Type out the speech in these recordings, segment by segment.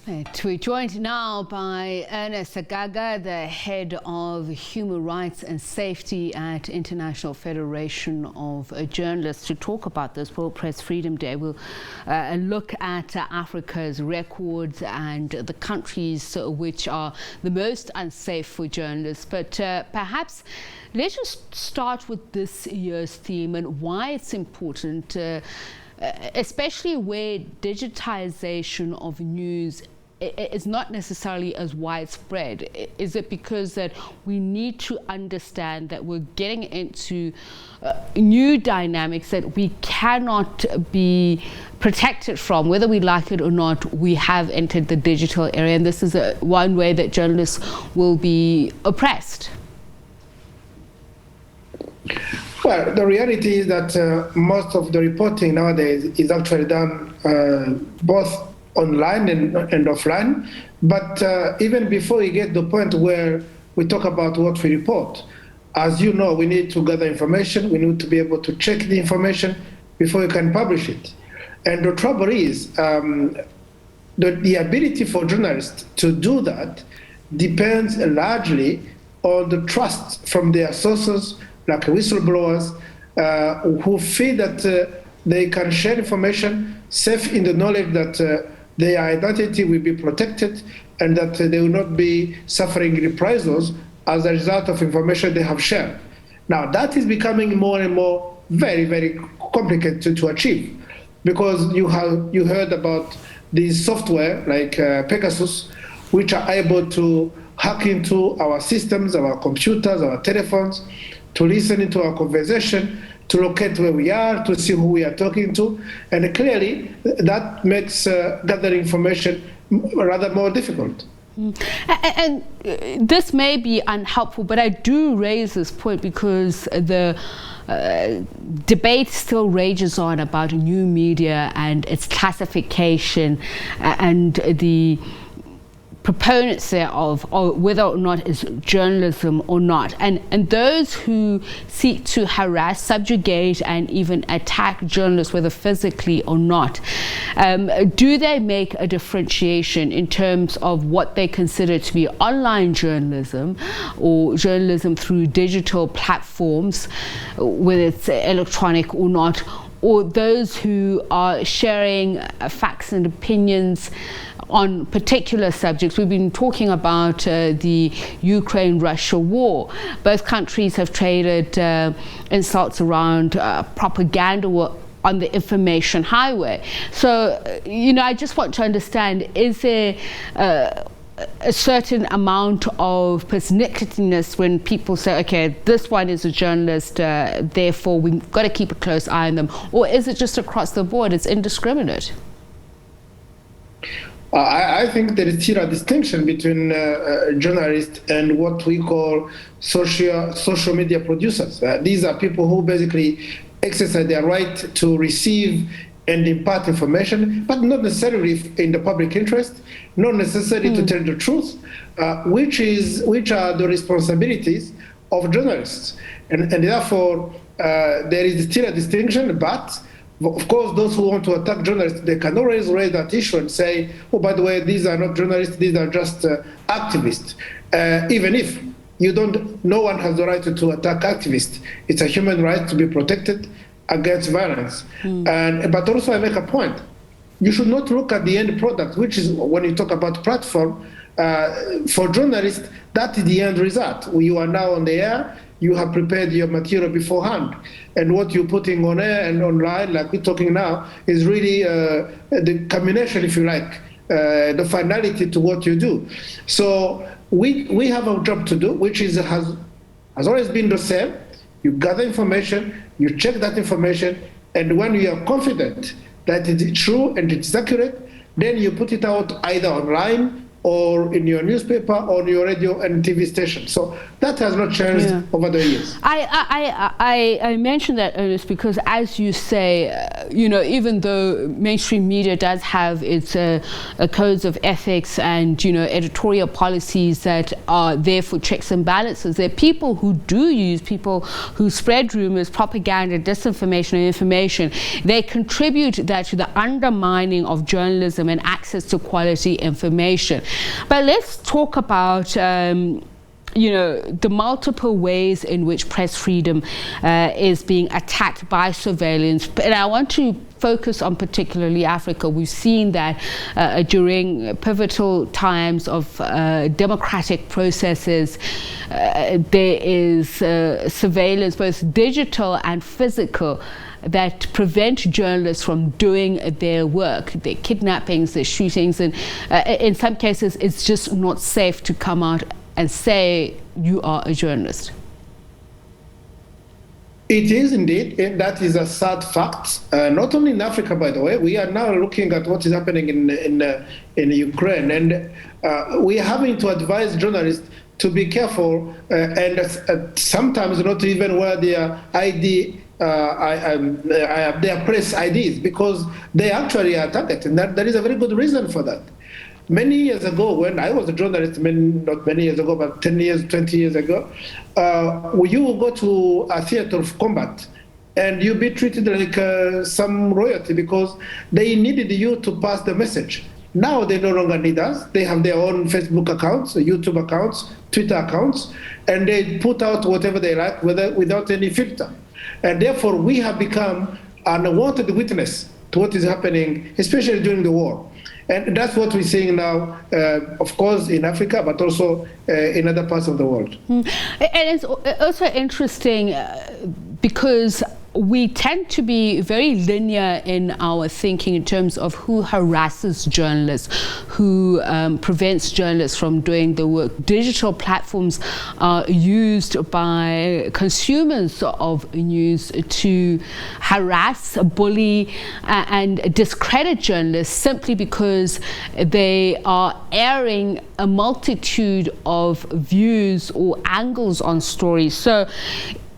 Right, we're joined now by Ernest Sagaga, the head of Human Rights and Safety at International Federation of Journalists, to talk about this World Press Freedom Day. We'll look at Africa's records and the countries which are the most unsafe for journalists. But perhaps let's just start with this year's theme and why it's important, especially where digitization of news is not necessarily as widespread. Is it because that we need to understand that we're getting into new dynamics that we cannot be protected from, whether we like it or not? We have entered the digital area, and this is one way that journalists will be oppressed. Well, the reality is that most of the reporting nowadays is actually done both online and offline. But even before we get to the point where we talk about what we report, as you know, we need to gather information. We need to be able to check the information before we can publish it. And the trouble is, the ability for journalists to do that depends largely on the trust from their sources, like whistleblowers, who feel that they can share information safe in the knowledge that their identity will be protected and that they will not be suffering reprisals as a result of information they have shared. Now, that is becoming more and more very, very complicated to achieve, because you heard about these software like Pegasus, which are able to hack into our systems, our computers, our telephones, to listen into our conversation, to locate where we are, to see who we are talking to. And clearly, that makes gathering information rather more difficult. And this may be unhelpful, but I do raise this point because the debate still rages on about new media and its classification and the proponents thereof, or whether or not it's journalism or not, and those who seek to harass, subjugate, and even attack journalists, whether physically or not, do they make a differentiation in terms of what they consider to be online journalism or journalism through digital platforms, whether it's electronic or not, or those who are sharing facts and opinions on particular subjects? We've been talking about the Ukraine-Russia war. Both countries have traded insults around propaganda on the information highway. So, I just want to understand, is there a certain amount of persnickety-ness when people say, okay, this one is a journalist, therefore we've got to keep a close eye on them? Or is it just across the board, it's indiscriminate? I think there is still a distinction between journalists and what we call social media producers. These are people who basically exercise their right to receive and impart information, but not necessarily in the public interest, not necessarily to tell the truth, which are the responsibilities of journalists. And therefore, there is still a distinction, but of course, those who want to attack journalists, they can always raise that issue and say, oh, by the way, these are not journalists, these are just activists. Even if no one has the right to attack activists. It's a human right to be protected against violence. But also I make a point. You should not look at the end product, which is when you talk about platform, for journalists, that is the end result. You are now on the air, you have prepared your material beforehand. And what you're putting on air and online, like we're talking now, is really the combination, if you like, the finality to what you do. So we have a job to do, which has always been the same. You gather information, you check that information, and when you are confident that it is true and it's accurate, then you put it out either online or in your newspaper or your radio and TV station. So That has not changed over the years. I mentioned that, Ernest, because as you say, even though mainstream media does have its codes of ethics and, editorial policies that are there for checks and balances, there are people who who spread rumors, propaganda, disinformation, and information. They contribute that to the undermining of journalism and access to quality information. But let's talk about the multiple ways in which press freedom is being attacked by surveillance. And I want to focus on particularly Africa. We've seen that during pivotal times of democratic processes, there is surveillance, both digital and physical, that prevent journalists from doing their work. Their kidnappings, their shootings, and in some cases it's just not safe to come out and say you are a journalist. It is indeed, and that is a sad fact. Not only in Africa, by the way. We are now looking at what is happening in Ukraine, and we are having to advise journalists to be careful and sometimes not even wear their ID. Their press IDs, because they actually are targeted, and there is a very good reason for that. Many years ago, when I was a journalist, not many years ago, but 10 years, 20 years ago, you would go to a theater of combat and you'd be treated like some royalty because they needed you to pass the message. Now they no longer need us. They have their own Facebook accounts, YouTube accounts, Twitter accounts, and they put out whatever they like without any filter. And therefore, we have become an unwanted witness to what is happening, especially during the war. And that's what we're seeing now, of course, in Africa, but also in other parts of the world. And it's also interesting because we tend to be very linear in our thinking in terms of who harasses journalists, who prevents journalists from doing the work. Digital platforms are used by consumers of news to harass, bully, and discredit journalists simply because they are airing a multitude of views or angles on stories. So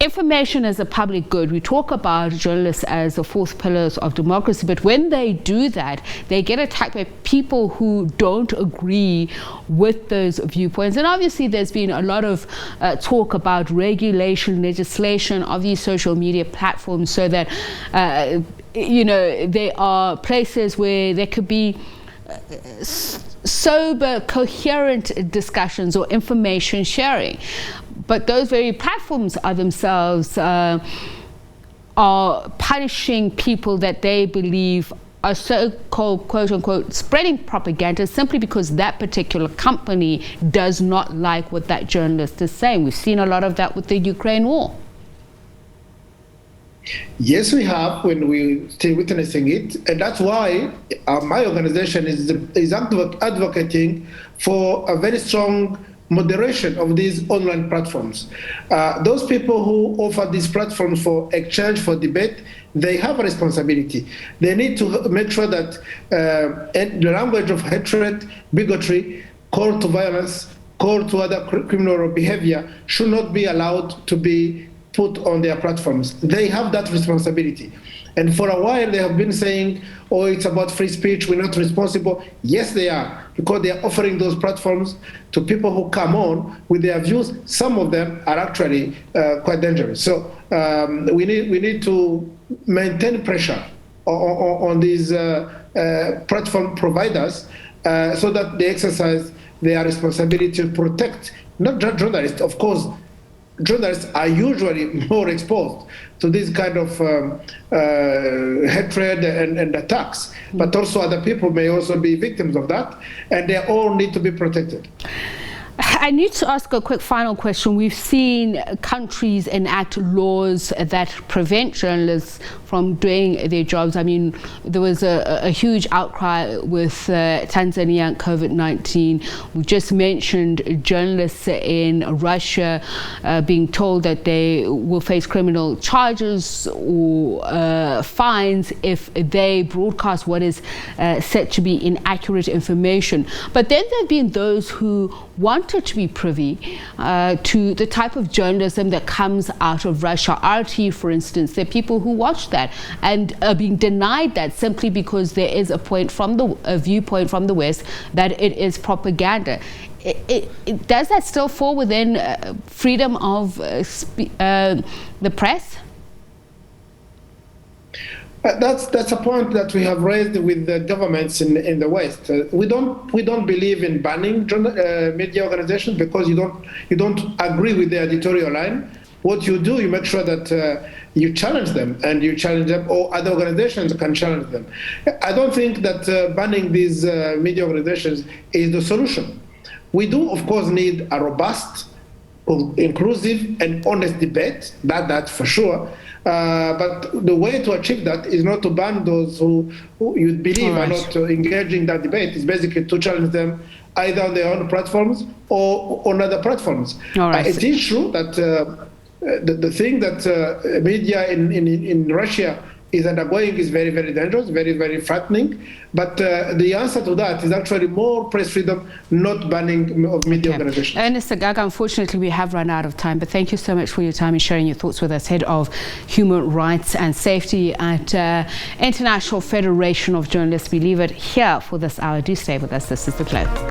information is a public good. We talk about journalists as the fourth pillars of democracy, but when they do that, they get attacked by people who don't agree with those viewpoints. And obviously there's been a lot of talk about regulation, legislation of these social media platforms so that there are places where there could be sober, coherent discussions or information sharing. But those very platforms are themselves are punishing people that they believe are so-called, quote-unquote, spreading propaganda simply because that particular company does not like what that journalist is saying. We've seen a lot of that with the Ukraine war. Yes, we have, when we're still witnessing it. And that's why my organization is advocating for a very strong moderation of these online platforms. Those people who offer these platforms for exchange, for debate, they have a responsibility. They need to make sure that the language of hatred, bigotry, call to violence, call to other criminal behavior should not be allowed to be put on their platforms. They have that responsibility. And for a while they have been saying, oh, it's about free speech, we're not responsible. Yes, they are, because they are offering those platforms to people who come on with their views. Some of them are actually quite dangerous. So we need to maintain pressure on these platform providers so that they exercise their responsibility to protect not just journalists. Of course, journalists are usually more exposed to this kind of hatred and attacks, but also other people may also be victims of that, and they all need to be protected. I need to ask a quick final question. We've seen countries enact laws that prevent journalists from doing their jobs. I mean, there was a huge outcry with Tanzania and COVID-19. We just mentioned journalists in Russia being told that they will face criminal charges or fines if they broadcast what is said to be inaccurate information. But then there have been those who wanted to to be privy to the type of journalism that comes out of Russia. RT, for instance, there are people who watch that and are being denied that simply because there is a viewpoint from the West that it is propaganda. Does that still fall within freedom of the press? That's a point that we have raised with the governments in the West. We don't believe in banning media organizations because you don't agree with the editorial line. What you do, you make sure that you challenge them, or other organizations can challenge them. I don't think that banning these media organizations is the solution. We do, of course, need a robust, inclusive, and honest debate. That's for sure. But the way to achieve that is not to ban those who you believe are not engaging in that debate. It's basically to challenge them either on their own platforms or on other platforms. It is true that the thing that media in Russia is undergoing is very, very dangerous, very, very frightening. But the answer to that is actually more press freedom, not banning of media organizations. Ernest Sagaga, unfortunately, we have run out of time, but thank you so much for your time and sharing your thoughts with us, Head of Human Rights and Safety at International Federation of Journalists. We leave it here for this hour. Do stay with us. This is The Globe.